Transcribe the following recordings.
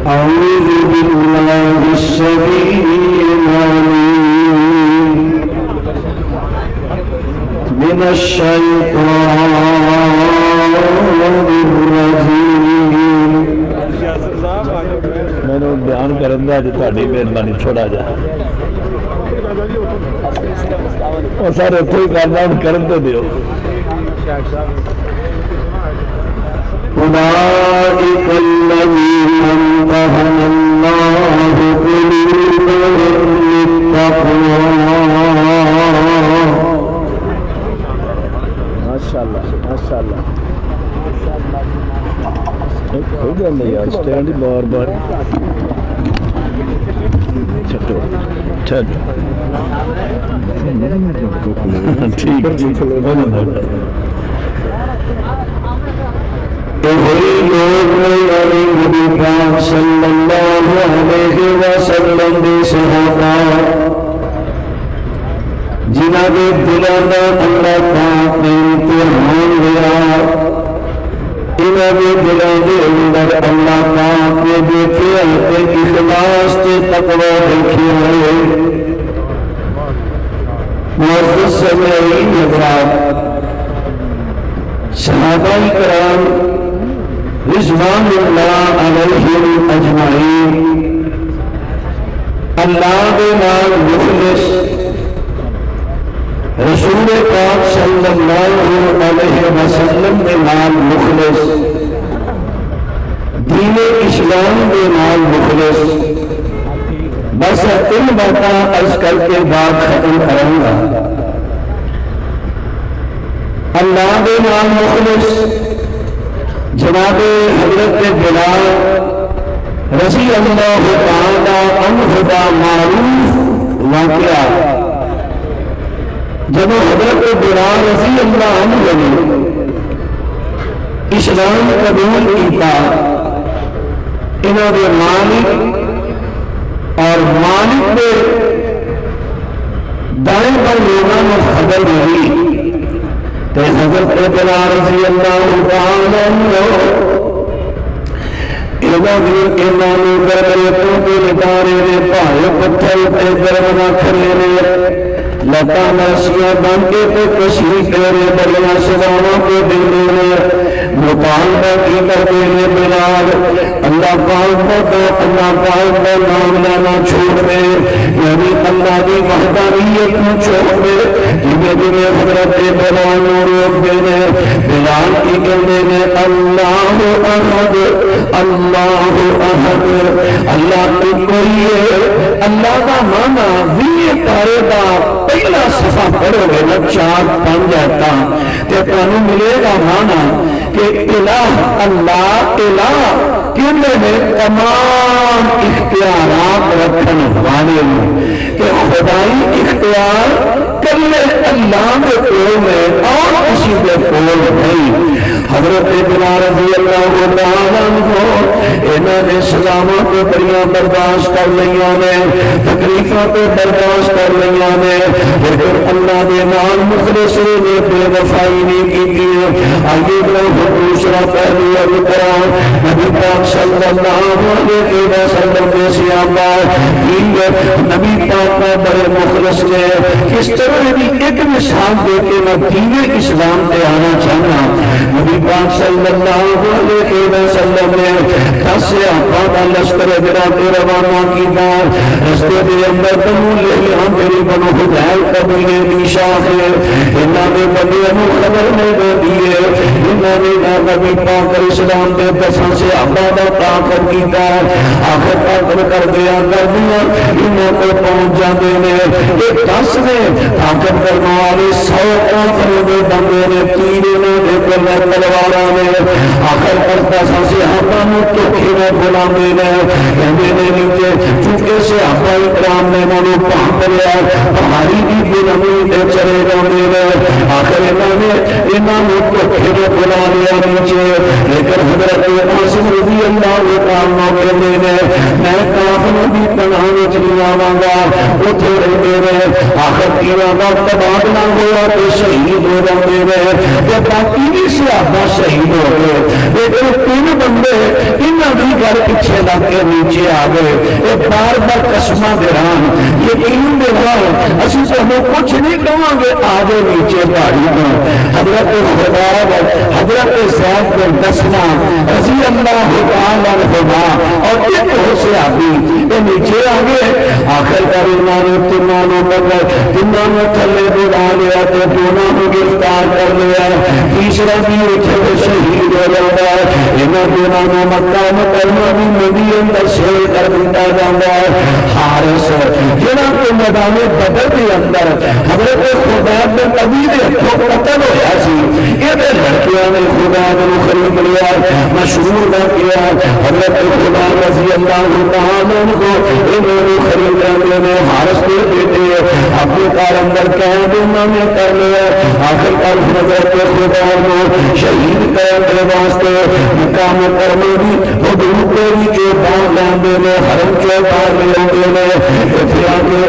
أعوذ بالله السميع العليم من الشيطان الرجيم. میں نے بیان کرن دا جو تہاڈی مہربانی تھوڑا جا اور سارے اتھے ہی کرنا کرن تے دیو. أولئك الذين امتحن الله قلوبهم للتقوى. ما شاء الله ما شاء الله. ہو گیا نہیں یار اسٹینڈ ہی بار بار چھٹو چھٹو ٹھیک وہی لوگ نبی پاک صلی اللہ علیہ وسلم دے صحابہ جنہاں دے دلوں دا اللہ پاک نے امتحان لیا. انہاں دے دلوں دے اندر اللہ پاک نے دیکھے تے اخلاص تے تقوی دیکھے ہوئے. معزز سامعین حضرات، صحابہ کرام رضوان اللہ علیہم اجمعین اللہ دے نال مخلص رسول پاک صلی اللہ علیہ وسلم دے نال مخلص دین اسلام دے نال مخلص. بس تین باتاں عرض کر کے بات ختم کروں گا. اللہ دے نال مخلص جناب حضرت بلال رضی اللہ تعالی عنہ دا معروف واقعہ. جب حضرت بلال رضی اللہ عنہ نے اسلام قبول کیتا، انہوں نے مالک اور مالک کے دائیں پر لوگوں نے خبر ملی کہ حضرت بلال رضی اللہ تعالی عنہ انہوں نے گرمیتوں کے لٹارے نے پائے پتھر تے گرم نہ کھلے نے لتا مرسیاں بن کے تے کشی کرے بڑیاں سوانا کے دینے نے مطالبہ کی کرتے نے بلال اللہ پاک کا نام لینا چھوڑ دے، یعنی اللہ کی وحدانیت کو چھوڑ دے. جنہیں حضرت بلال نو روک دینے بلال کی کہنے نے اللہ احد اللہ احد، اللہ تو کوئی ہے. اللہ کا مانا بھی پارے دا پہلا صفحہ پڑھو گے نا 4-5 آیتاں تے تانوں ملے گا مانا کہ الہ اللہ الہ کہنے میں تمام اختیارات رکھن والے کہ خدائی اختیار کلے اللہ کے کول میں اور کسی کے کول نہیں. حضرت بلال رضی اللہ تعالی عنہ انہوں نے سزاواں کو بڑیاں برداشت کر لیاں نے، تکلیفاں کو برداشت کر لیاں نے، لیکن اللہ نے نال مخلص نے بے وفائی نہیں کی. آئیے دوسرا پہلو عرض کراں نبی پاک صلی اللہ علیہ وسلم کے صحابہ نبی پاک کا بڑے مخلص نے. کس طرح بھی ایک مثال دے کے میں دین اسلام پہ آنا چاہنا. نبی پاک صلی اللہ علیہ وسلم نے 10 صحابہ کا لشکر جڑا کے روانہ کیتا. رستے دے اندر بنو لیلیاں میری بنو حدیل قبیلے دی شاخ ہے. انہاں نے بندیاں نوں خبر نہیں دی ہے. انہاں نے نبی پاک اسلام دے 10 صحابہ دا طاقت کیتا. آخر طاقت کر دیا انہاں کو پہنچ جاندے نے. یہ 10 نے طاقت کرنے والے 100 کافر دے بندے نے تیرے نے تلواراں نے. آخر کرتا صحابہ نوں دھوکے میں بلاندے نے کہندے نے نیچے چونکہ صحابہ کرام نے انہوں پہنچ لیا پہاڑی بھی بلندی تے چلے جاندے نے. آخر انہوں نے دھوکے میں بلا لیا نیچے. لیکن حضرت عاصم رضی اللہ تعالیٰ کہندے نے میں کافروں دی پناہ وچ نہیں آواں گا. اوتھے رہندے نے. آخر تیرا دا تبادلہ ہوا تے شہید ہو جاندے نے. تے باقی بھی صحابہ شہید ہو گئے، لیکن 3 بندے انہاں دی گل پیچھے لگ کے نیچے آ گئے۔ یہ بار بار قسماں دوران یقین دے نال اسی تمہیں کچھ نہیں کہاں گے، آ جائے نیچے پہاڑی پر۔ حضرت خباب حضرت زید بن دسنا رضی اللہ تعالیٰ عنہما اور ایک اور صحابی یہ نیچے آ گئے۔ آخر کر انہوں نے تینوں نے تھلے بلا لیا تو دونوں کو گرفتار کر لیا، تیسرا بھی اتنے شہید ہو جاتا ہے۔ انہوں دونوں نے مکہ مکرمہ بھی نبی اندر شیر کر دیا جاتا ہے۔ حارث جنہاں کو میدان بدر کے اندر حضرت خباب بن ابی دے ہتھوں قتل ہویا سی، یہ لڑکیاں نے خباب کو خرید لیا، مشہور نہ کیا۔ حضرت خباب رضی اللہ تعالیٰ عنہ کو انہوں نے خرید لینے، حارث کے بیٹے اپنے کار اندر قید انہوں نے کر لیا۔ آخر کار حضرت خباب کو شہید کرنے واسطے مکہ مکرمہ دی حدود بھی جو باغ لاندے نے، حرم جو باغ لاندے نے، اتنے آگے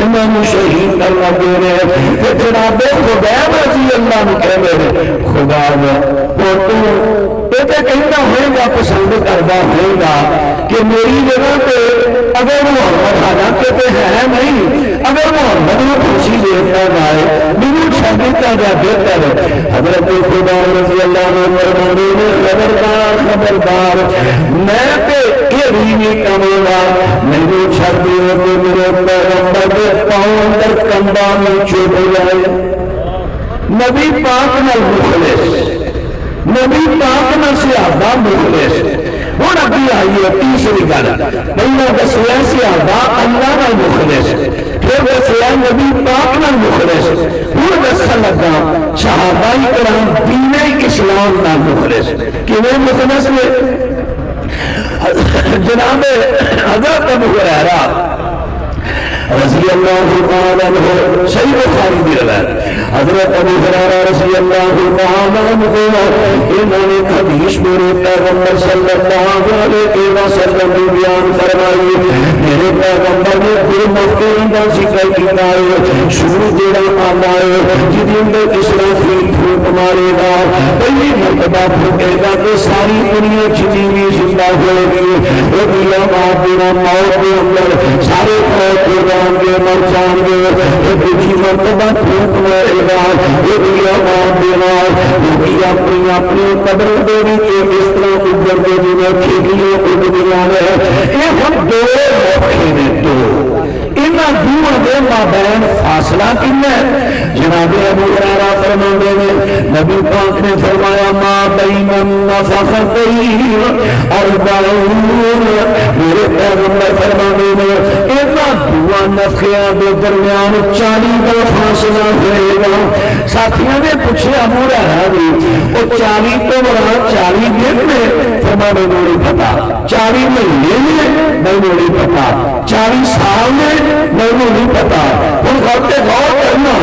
انہوں نے شہید کر لگے نے۔ کہ جناب خباب رضی اللہ عنہ کہہ رہے خباب تو کہنا ہوئے گا، پسند کردہ ہوئے گا کہ میری جگہ پہ اگر محمد حالانکہ پہ ہے نہیں، اگر محمد کو خوشی دیتا جائے میرے چھاگتا جا بہتر۔ حضرت خباب رضی اللہ عنہ فرمانے میں خبردار خبردار میں پہ یہ بھی نہیں کموں گا، میرے چھاگ دیے تو میرے پیغمبر کے پاؤں اندر کمبا میں چھوٹ جائے۔ نبی پاک نہ مخلص، نبی پاک نہ صحابہ مخلص۔ ہوں ابھی آئیے تیسری گل، پہلا دسیا صحابہ اللہ نہ مخلص، پھر دسیا نبی پاک نہ مخلص، ہوں دسن لگا صحابہ کرام دین اسلام نہ مخلص۔ کیویں مخلص نے؟ جناب حضرت ابو ہریرہ رضی اللہ تعالیٰ عنہ صحیح بخاری دی روایت، حضرت ابو ہریرہ رضی اللہ تعالیٰ عنہ انہوں نے حدیث میرے پیغمبر صلی اللہ علیہ وسلم نے بیان فرمائی۔ میرے پیغمبر نے دو موقع کا ذکر کیا ہے، شروع جڑا آنا ہے جن اندر اسرافیل پھونک مارے گا، پہلی مرتبہ پھونکے گا کہ ساری دنیا جتنی بھی زندہ ہوئے گی، وہ دنیا بنا موت کے اندر سارے موت ہو جائیں گے، مر جائیں گے۔ یہ دوسری مرتبہ پھونک مارے گا، یہ دنیا بنا وہ اپنی اپنی قبر دینے کے اس طرح اجڑ کے جنہیں کھیلیوں اڑ دیا ہے۔ یہ ہم دو موقع نے دو انہاں دونوں دے مابین فاصلہ کتنا ہے؟ جناب ابو ہریرہ فرماتے ہیں نبی پاک نے فرمایا ما بین النفختین اربعون، میرے پیغمبر فرماتے ہیں انہاں دو نفخیاں دے درمیان 40 کا فاصلہ ہوئے گا۔ ساتھیوں نے پوچھے ابو ہریرہ بھی وہ 40 تو مراد 40 دن میں؟ فرمانے نہیں پتا، 40 مہینے میں نہیں پتا، 40 سال میں نہیں پتا۔ ان غلطے غور کرنا،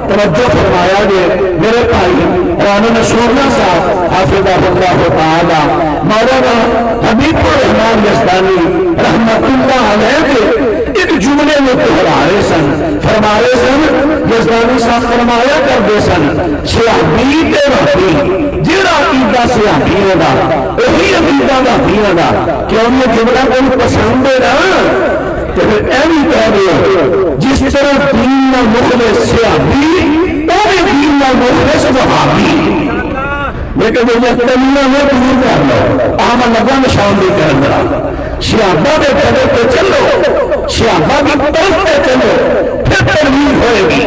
توجہ فرمایا گے میرے بھائی رانا نشورنا صاحب حافظہ اللہ تعالی مولانا حبیب الرحمن یزدانی رحمت اللہ علیہ کے ایک جملے میں دہرائے سن، فرمائے سن یزدانی صاحب فرمایا کرتے سن صحابی تے وحبی جڑا عقیدہ صحابی ہوگا وہی عقیدہ وحبی ہوگا۔ کیوں یہ جملہ کوئی پسند ہے نا تو پھر ایوی کہہ دے جس طرح دین نہ مخلص صحابی اوے دین نہ مخلص وحابی۔ لیکن وہ یقیناً میں دور کر لو آمن لگا نشان دی کرنا صحابہ کے قدر پہ چلو، صحابہ کی طرف پہ چلو پھر ترمیم ہوئے گی،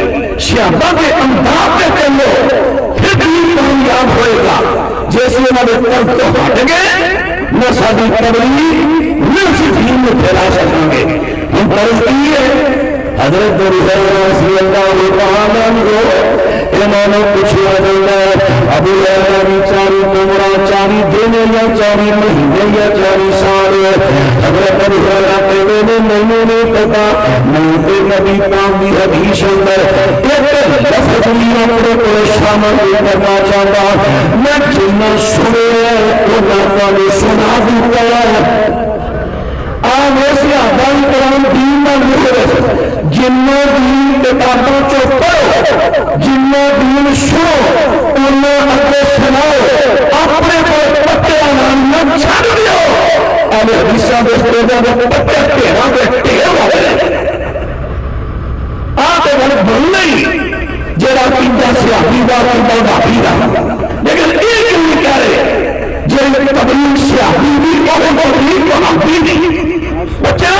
صحابہ کے انداز پہ چلو پھر دین کامیاب ہوئے گا۔ جیسے انہوں نے طرف تو ہٹ گئے نہ ساری تبلیغ نہ صرف دین میں پھیلا سکیں گے۔ ہم طرف کی ہے حضرت رضی اللہ تعالیٰ عنہ انہوں نے پوچھا ابو ہریرہ کی 40 عمرہ 40 دن یا 40 مہینے یا 40 سال؟ حضرت ابو ہریرہ کہتے ہیں نہیں پتا، میں تے نبی پاک کی حدیث اندر ایک لفظ بھی اپنے کو شامل کرنا چاہتا، میں جنہ سنے انہوں نے سنا دیا۔ آج ایسے آبائی کرام دین نہ مخلص جنوں دین کتابوں چو پڑھو، جنوں دین سنو، انہوں اپنے سناؤ اپنے کو پتے نہ چھڑ دیو اہل حدیثاں دے استاداں دے پتے ٹھیراں دے ٹھیر ہوئے تے گل بولنا ہی جڑا کیندا صحابی دا کیندا بھابی دا لیکن یہ کیوں نہیں کہہ رہے جے تبلیغ صحابی بھی اور تبلیغ بھابی نہیں بچہ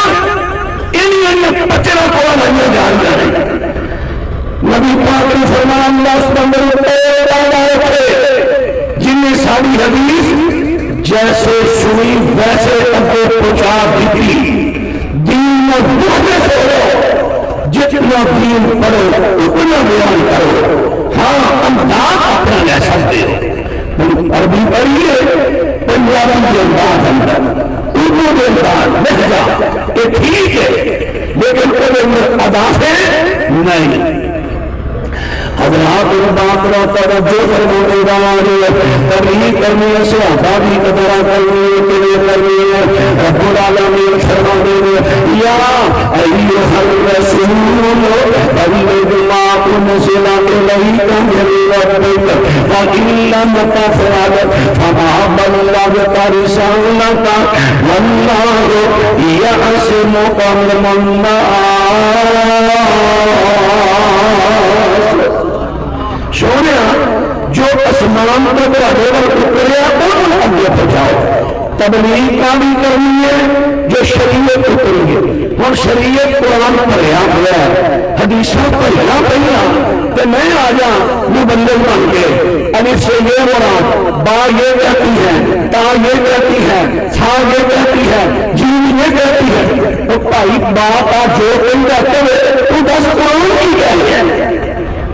انہی بچے کو نہیں جان جانے نبی پاک نے فرمایا اللہ سبحانہ وتعالی جن نے ساری حدیث جیسے سنی ویسے تبے پہنچا دی دین بھولنے سے ہو جتنا دین پڑھو اتنا بیان کرو ہاں انداز اپنا لے سکتے ہو عربی پڑھیے پنجابی کے انداز اندر اردو کے انداز لہجہ یہ ٹھیک ہے لیکن ادا سے نہیں حضرات بات کا توجہ فرمانے والے تبلیغ کرنے سے آزادی کا درا کرنے کے لیے کرنی ہے رب العالمین فرماتے ہیں یا ایھا الرسول بلغ ما انزل الیک من ربک وان لم تفعل فما بلغت رسالته والله يعصمك من الناس سونیا جو اسمان پر تہاڈے اتریا انہوں اگے پہنچاؤ تبلیغ کا بھی کرنی ہے جو شریعت اتری ہے ہوں شریعت قرآن پڑھیا ہوا ہے حدیثوں پڑھیا پہلا تو میں آ جا مبلغ بن کے الف سے یہ مراد با یہ کہتی ہے تا یہ کہتی ہے چھا یہ کہتی ہے جیم یہ کہتی ہے تو بھائی باپ جو کوئی کہتے ہوئے تو بس قرآن کی کہہ ہے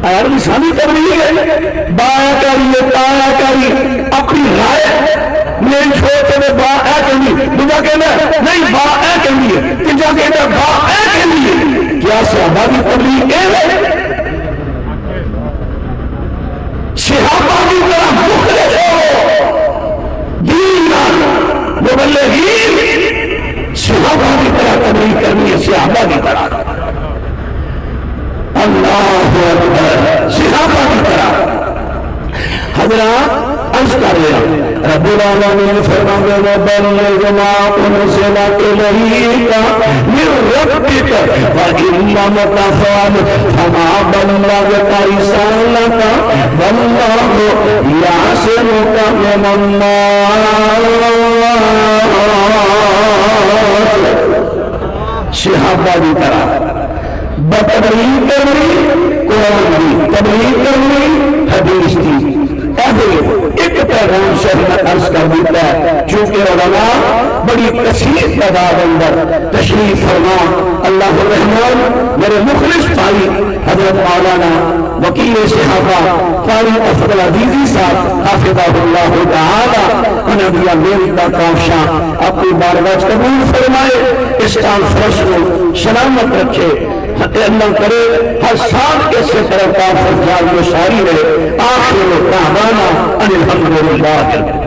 اور انسانی تبلیغ ہے بایا کریے تایا کری اپنی رائے نہیں چھوٹے میں با اے کہنی دوجا کہنا نہیں با اے کہنی ہے تیجا کہنا با اے کہنی ہے کیا صحابہ کی تبلیغ اے ہے صحابہ کی طرح مخلص ہو دین مبلغین صحابہ کی طرح تبلیغ کرنی ہے صحابہ کی طرح اللہ اکبر صحابہ کی طرح حضرات عرض کر رہے ہیں رب العالمین فرماتے ہیں بلغ ما انزل الیک من ربک وان لم تفعل فما بلغت رسالته والله يعصمك من الناس صحابہ کی طرح تبلیغ کرنی قرآن کی تبلیغ کرنی حدیث کی ایک پیغام شہر عرض کر دیتا ہے چونکہ علماء بڑی کثیر تعداد اندر تشریف فرما اللہ الرحمن میرے مخلص بھائی حضرت مولانا وکیل صحابہ قاری افضل عزیزی صاحب حافظہ اللہ تعالی انہیں دیا میری کا کاشاں اپنی بارگاہ قبول فرمائے اس کانفرنس کو سلامت رکھے اللہ کرے ہر سال اس سے طرف کا فرجال و شاری رہے آخر دعوانا ان الحمدللہ